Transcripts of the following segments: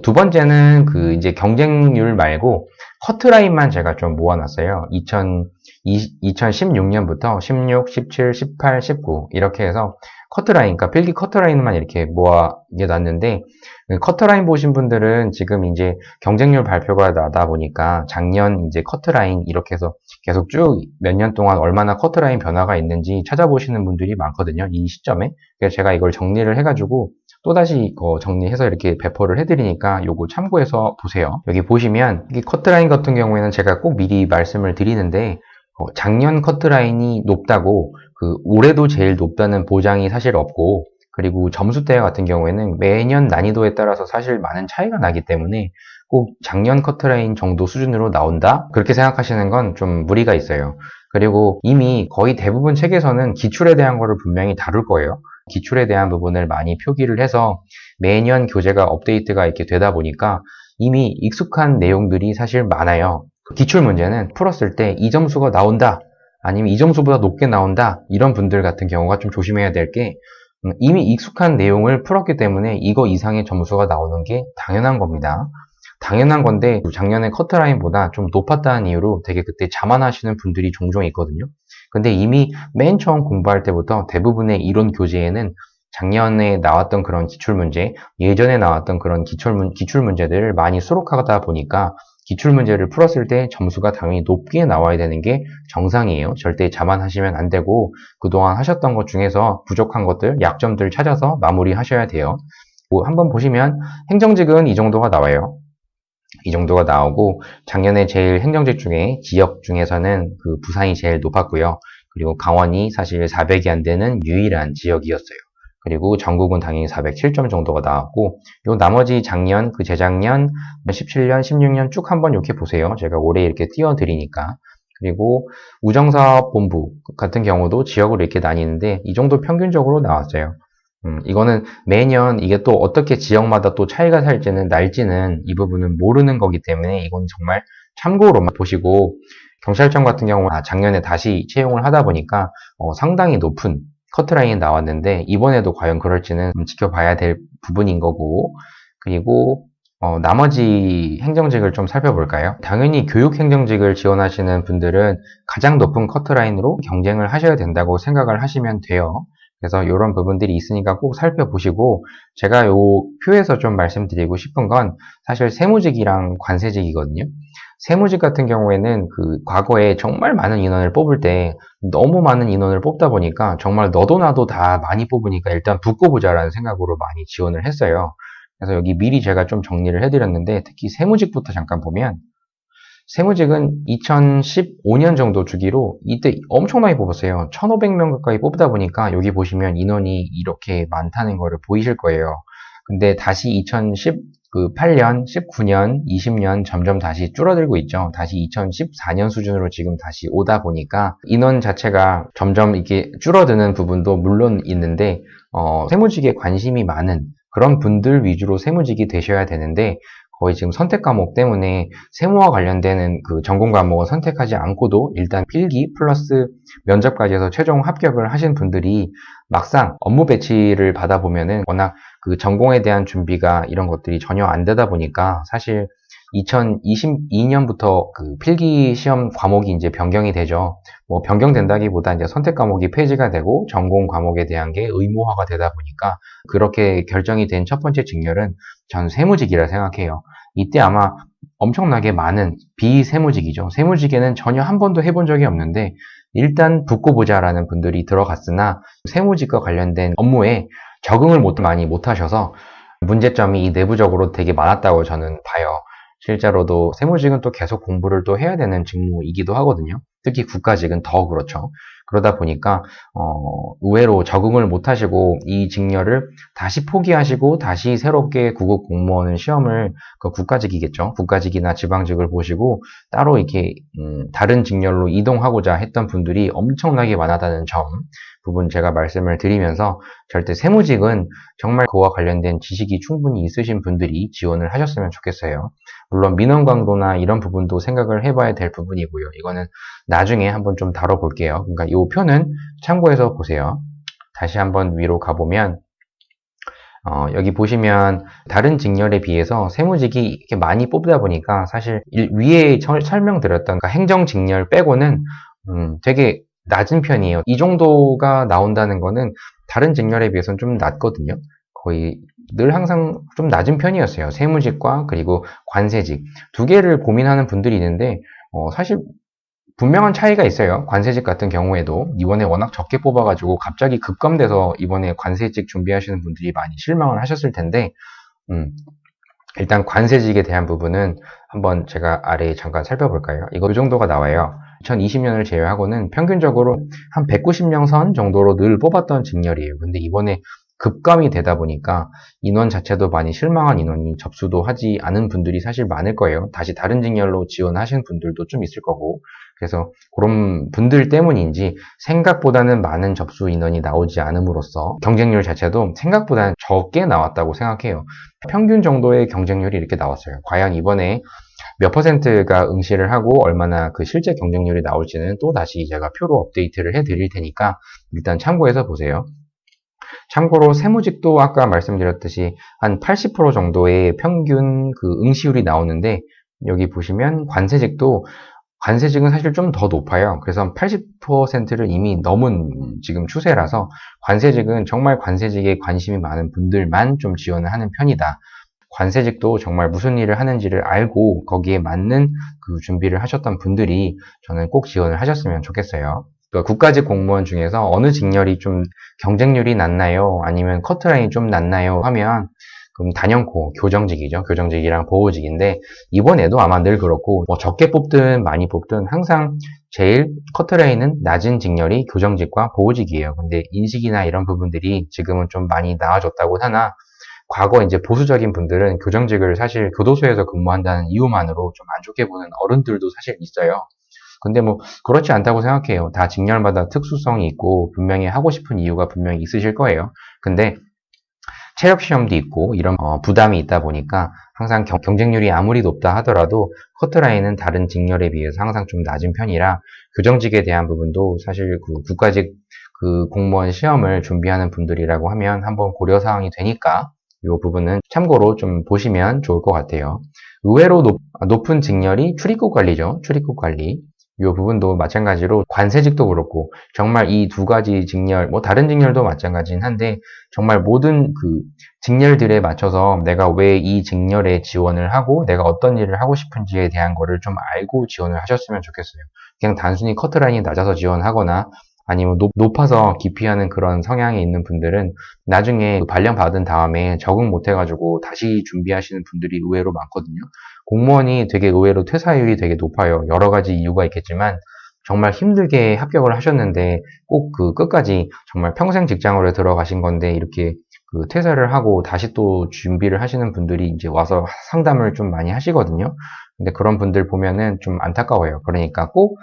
두 번째는 그 이제 경쟁률 말고 커트라인만 제가 좀 모아놨어요. 2016년부터 16, 17, 18, 19 이렇게 해서 커트라인, 그러니까 필기 커트라인만 이렇게 모아놨는데, 커트라인 보신 분들은 지금 이제 경쟁률 발표가 나다 보니까 작년 이제 커트라인 이렇게 해서 계속 쭉 몇 년 동안 얼마나 커트라인 변화가 있는지 찾아보시는 분들이 많거든요. 이 시점에. 그래서 제가 이걸 정리를 해가지고 또다시 정리해서 이렇게 배포를 해드리니까 요거 참고해서 보세요. 여기 보시면 이 커트라인 같은 경우에는 제가 꼭 미리 말씀을 드리는데, 작년 커트라인이 높다고 올해도 제일 높다는 보장이 사실 없고, 그리고 점수대 같은 경우에는 매년 난이도에 따라서 사실 많은 차이가 나기 때문에 꼭 작년 커트라인 정도 수준으로 나온다? 그렇게 생각하시는 건 좀 무리가 있어요. 그리고 이미 거의 대부분 책에서는 기출에 대한 거를 분명히 다룰 거예요. 기출에 대한 부분을 많이 표기를 해서 매년 교재가 업데이트가 이렇게 되다 보니까 이미 익숙한 내용들이 사실 많아요. 기출 문제는 풀었을 때 이 점수가 나온다, 아니면 이 점수보다 높게 나온다, 이런 분들 같은 경우가 좀 조심해야 될 게, 이미 익숙한 내용을 풀었기 때문에 이거 이상의 점수가 나오는 게 당연한 겁니다. 당연한 건데 작년에 커트라인보다 좀 높았다는 이유로 되게 그때 자만하시는 분들이 종종 있거든요. 근데 이미 맨 처음 공부할 때부터 대부분의 이론 교재에는 작년에 나왔던 그런 기출문제, 예전에 나왔던 그런 기출문제들을 많이 수록하다 보니까 기출문제를 풀었을 때 점수가 당연히 높게 나와야 되는 게 정상이에요. 절대 자만하시면 안 되고 그동안 하셨던 것 중에서 부족한 것들, 약점들 찾아서 마무리하셔야 돼요. 한번 보시면 행정직은 이 정도가 나와요. 이 정도가 나오고, 작년에 제일 행정직 중에 지역 중에서는 부산이 제일 높았고요. 그리고 강원이 사실 400이 안 되는 유일한 지역이었어요. 그리고 전국은 당연히 407점 정도가 나왔고, 요 나머지 작년, 재작년, 17년, 16년 쭉 한번 이렇게 보세요. 제가 올해 이렇게 띄워드리니까. 그리고 우정사업본부 같은 경우도 지역으로 이렇게 나뉘는데 이 정도 평균적으로 나왔어요. 이거는 매년 이게 또 어떻게 지역마다 또 차이가 날지는 이 부분은 모르는 거기 때문에 이건 정말 참고로만 보시고, 경찰청 같은 경우는 작년에 다시 채용을 하다 보니까 상당히 높은 커트라인이 나왔는데 이번에도 과연 그럴지는 지켜봐야 될 부분인 거고, 그리고 나머지 행정직을 좀 살펴볼까요? 당연히 교육행정직을 지원하시는 분들은 가장 높은 커트라인으로 경쟁을 하셔야 된다고 생각을 하시면 돼요. 그래서 이런 부분들이 있으니까 꼭 살펴보시고, 제가 요 표에서 좀 말씀드리고 싶은 건 사실 세무직이랑 관세직이거든요. 세무직 같은 경우에는 과거에 정말 많은 인원을 뽑을 때 너무 많은 인원을 뽑다 보니까 정말 너도 나도 다 많이 뽑으니까 일단 붙고 보자라는 생각으로 많이 지원을 했어요. 그래서 여기 미리 제가 좀 정리를 해드렸는데, 특히 세무직부터 잠깐 보면, 세무직은 2015년 정도 주기로 이때 엄청나게 뽑았어요. 1,500명 가까이 뽑다 보니까 여기 보시면 인원이 이렇게 많다는 거를 보이실 거예요. 근데 다시 2018년, 19년, 20년 점점 다시 줄어들고 있죠. 다시 2014년 수준으로 지금 다시 오다 보니까 인원 자체가 점점 이게 줄어드는 부분도 물론 있는데, 세무직에 관심이 많은 그런 분들 위주로 세무직이 되셔야 되는데, 거의 지금 선택 과목 때문에 세무와 관련되는 전공 과목을 선택하지 않고도 일단 필기 플러스 면접까지 해서 최종 합격을 하신 분들이 막상 업무 배치를 받아보면은 워낙 전공에 대한 준비가 이런 것들이 전혀 안 되다 보니까 사실 2022년부터 필기 시험 과목이 이제 변경이 되죠. 뭐 변경된다기보다 이제 선택 과목이 폐지가 되고 전공 과목에 대한 게 의무화가 되다 보니까 그렇게 결정이 된 첫 번째 직렬은 전 세무직이라 생각해요. 이때 아마 엄청나게 많은 비세무직이죠. 세무직에는 전혀 한 번도 해본 적이 없는데 일단 붙고 보자라는 분들이 들어갔으나 세무직과 관련된 업무에 적응을 많이 못하셔서 문제점이 내부적으로 되게 많았다고 저는 봐요. 실제로도 세무직은 또 계속 공부를 또 해야 되는 직무이기도 하거든요. 특히 국가직은 더 그렇죠. 그러다 보니까 의외로 적응을 못하시고 이 직렬을 다시 포기하시고 다시 새롭게 구급 공무원 시험을, 국가직이겠죠. 국가직이나 지방직을 보시고 따로 이렇게 다른 직렬로 이동하고자 했던 분들이 엄청나게 많았다는 점 부분 제가 말씀을 드리면서, 절대 세무직은 정말 그와 관련된 지식이 충분히 있으신 분들이 지원을 하셨으면 좋겠어요. 물론 민원 강도나 이런 부분도 생각을 해봐야 될 부분이고요. 이거는 나중에 한번 좀 다뤄볼게요. 그러니까 이 표는 참고해서 보세요. 다시 한번 위로 가보면 여기 보시면 다른 직렬에 비해서 세무직이 이렇게 많이 뽑다 보니까 사실 위에 설명드렸던 그 행정 직렬 빼고는 되게 낮은 편이에요. 이 정도가 나온다는 거는 다른 직렬에 비해서는 좀 낮거든요. 거의 늘 항상 좀 낮은 편이었어요. 세무직과 그리고 관세직 두 개를 고민하는 분들이 있는데 사실 분명한 차이가 있어요. 관세직 같은 경우에도 이번에 워낙 적게 뽑아가지고 갑자기 급감돼서 이번에 관세직 준비하시는 분들이 많이 실망을 하셨을 텐데 일단 관세직에 대한 부분은 한번 제가 아래에 잠깐 살펴볼까요? 이거 이 정도가 나와요. 2020년을 제외하고는 평균적으로 한 190명 선 정도로 늘 뽑았던 직렬이에요. 근데 이번에 급감이 되다 보니까 인원 자체도 많이 실망한 인원이 접수도 하지 않은 분들이 사실 많을 거예요. 다시 다른 직렬로 지원하신 분들도 좀 있을 거고. 그래서 그런 분들 때문인지 생각보다는 많은 접수 인원이 나오지 않음으로써 경쟁률 자체도 생각보다는 적게 나왔다고 생각해요. 평균 정도의 경쟁률이 이렇게 나왔어요. 과연 이번에 몇 퍼센트가 응시를 하고 얼마나 그 실제 경쟁률이 나올지는 또 다시 제가 표로 업데이트를 해 드릴 테니까 일단 참고해서 보세요. 참고로 세무직도 아까 말씀드렸듯이 한 80% 정도의 평균 그 응시율이 나오는데 여기 보시면 관세직은 사실 좀 더 높아요. 그래서 80%를 이미 넘은 지금 추세라서 관세직은 정말 관세직에 관심이 많은 분들만 좀 지원을 하는 편이다. 관세직도 정말 무슨 일을 하는지를 알고 거기에 맞는 그 준비를 하셨던 분들이 저는 꼭 지원을 하셨으면 좋겠어요. 그러니까 국가직 공무원 중에서 어느 직렬이 좀 경쟁률이 낮나요? 아니면 커트라인이 좀 낮나요? 하면 그럼 단연코 교정직이죠. 교정직이랑 보호직인데 이번에도 아마 늘 그렇고 뭐 적게 뽑든 많이 뽑든 항상 제일 커트라인은 낮은 직렬이 교정직과 보호직이에요. 근데 인식이나 이런 부분들이 지금은 좀 많이 나아졌다고 하나 과거 이제 보수적인 분들은 교정직을 사실 교도소에서 근무한다는 이유만으로 좀 안 좋게 보는 어른들도 사실 있어요. 근데 뭐 그렇지 않다고 생각해요. 다 직렬마다 특수성이 있고 분명히 하고 싶은 이유가 분명히 있으실 거예요. 근데 체력 시험도 있고 이런 부담이 있다 보니까 항상 경쟁률이 아무리 높다 하더라도 커트라인은 다른 직렬에 비해서 항상 좀 낮은 편이라 교정직에 대한 부분도 사실 그 국가직 그 공무원 시험을 준비하는 분들이라고 하면 한번 고려 사항이 되니까 이 부분은 참고로 좀 보시면 좋을 것 같아요. 의외로 높은 직렬이 출입국 관리죠. 출입국 관리. 이 부분도 마찬가지로 관세직도 그렇고 정말 이 두 가지 직렬, 뭐 다른 직렬도 마찬가지긴 한데 정말 모든 그 직렬들에 맞춰서 내가 왜 이 직렬에 지원을 하고 내가 어떤 일을 하고 싶은지에 대한 거를 좀 알고 지원을 하셨으면 좋겠어요. 그냥 단순히 커트라인이 낮아서 지원하거나 아니면 높아서 기피하는 그런 성향이 있는 분들은 나중에 발령 받은 다음에 적응 못해가지고 다시 준비하시는 분들이 의외로 많거든요. 공무원이 되게 의외로 퇴사율이 되게 높아요. 여러 가지 이유가 있겠지만 정말 힘들게 합격을 하셨는데 꼭 그 끝까지 정말 평생 직장으로 들어가신 건데 이렇게 그 퇴사를 하고 다시 또 준비를 하시는 분들이 이제 와서 상담을 좀 많이 하시거든요. 근데 그런 분들 보면은 좀 안타까워요. 그러니까 꼭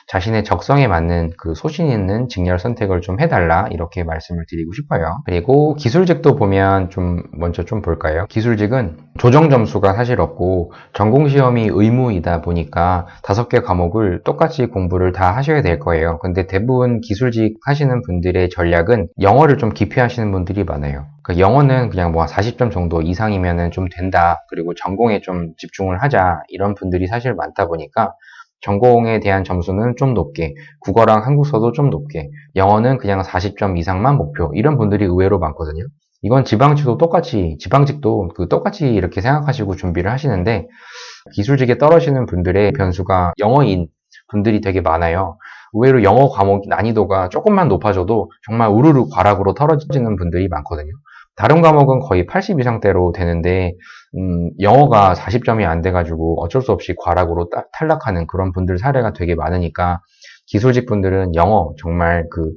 자신의 적성에 맞는 그 소신 있는 직렬 선택을 좀 해달라 이렇게 말씀을 드리고 싶어요. 그리고 기술직도 보면 먼저 좀 볼까요? 기술직은 조정 점수가 사실 없고 전공시험이 의무이다 보니까 5개 과목을 똑같이 공부를 다 하셔야 될 거예요. 근데 대부분 기술직 하시는 분들의 전략은 영어를 좀 기피하시는 분들이 많아요. 그 영어는 그냥 뭐 40점 정도 이상이면은 좀 된다. 그리고 전공에 좀 집중을 하자. 이런 분들이 사실 많다 보니까 전공에 대한 점수는 좀 높게, 국어랑 한국서도 좀 높게, 영어는 그냥 40점 이상만 목표, 이런 분들이 의외로 많거든요. 이건 지방직도 똑같이 이렇게 생각하시고 준비를 하시는데, 기술직에 떨어지는 분들의 변수가 영어인 분들이 되게 많아요. 의외로 영어 과목 난이도가 조금만 높아져도 정말 우르르 과락으로 떨어지는 분들이 많거든요. 다른 과목은 거의 80 이상대로 되는데 영어가 40점이 안 돼가지고 어쩔 수 없이 과락으로 탈락하는 그런 분들 사례가 되게 많으니까 기술직 분들은 영어 정말 그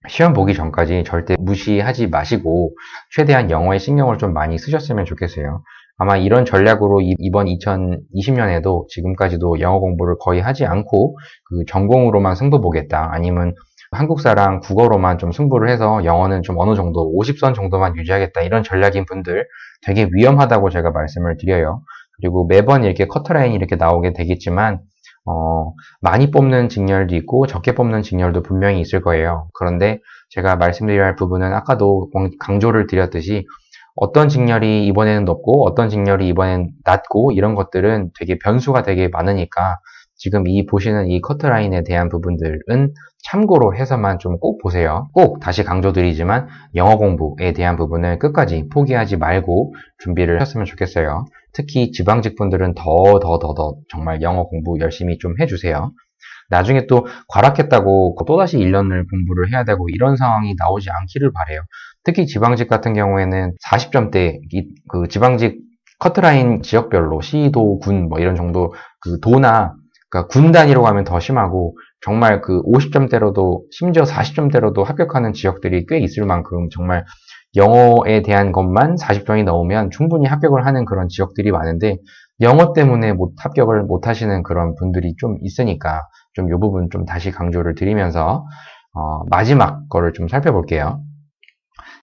시험 보기 전까지 절대 무시하지 마시고 최대한 영어에 신경을 좀 많이 쓰셨으면 좋겠어요. 아마 이런 전략으로 이번 2020년에도 지금까지도 영어 공부를 거의 하지 않고 그 전공으로만 승부 보겠다 아니면 한국사랑 국어로만 좀 승부를 해서 영어는 좀 어느 정도 50선 정도만 유지하겠다 이런 전략인 분들 되게 위험하다고 제가 말씀을 드려요. 그리고 매번 이렇게 커트라인이 이렇게 나오게 되겠지만 많이 뽑는 직렬도 있고 적게 뽑는 직렬도 분명히 있을 거예요. 그런데 제가 말씀드려야 할 부분은 아까도 강조를 드렸듯이 어떤 직렬이 이번에는 높고 어떤 직렬이 이번엔 낮고 이런 것들은 되게 변수가 되게 많으니까 지금 이 보시는 이 커트라인에 대한 부분들은 참고로 해서만 좀 꼭 보세요. 꼭 다시 강조드리지만 영어 공부에 대한 부분을 끝까지 포기하지 말고 준비를 하셨으면 좋겠어요. 특히 지방직 분들은 더 정말 영어 공부 열심히 좀 해주세요. 나중에 또 과락했다고 또다시 1년을 공부를 해야 되고 이런 상황이 나오지 않기를 바래요. 특히 지방직 같은 경우에는 40점대 그 지방직 커트라인 지역별로 시도, 군 뭐 이런 정도 그 도나 그러니까 군 단위로 가면 더 심하고 정말 그 50점대로도 심지어 40점대로도 합격하는 지역들이 꽤 있을 만큼 정말 영어에 대한 것만 40점이 넘으면 충분히 합격을 하는 그런 지역들이 많은데 영어 때문에 합격을 못 하시는 그런 분들이 좀 있으니까 좀 이 부분 좀 다시 강조를 드리면서 마지막 거를 좀 살펴볼게요.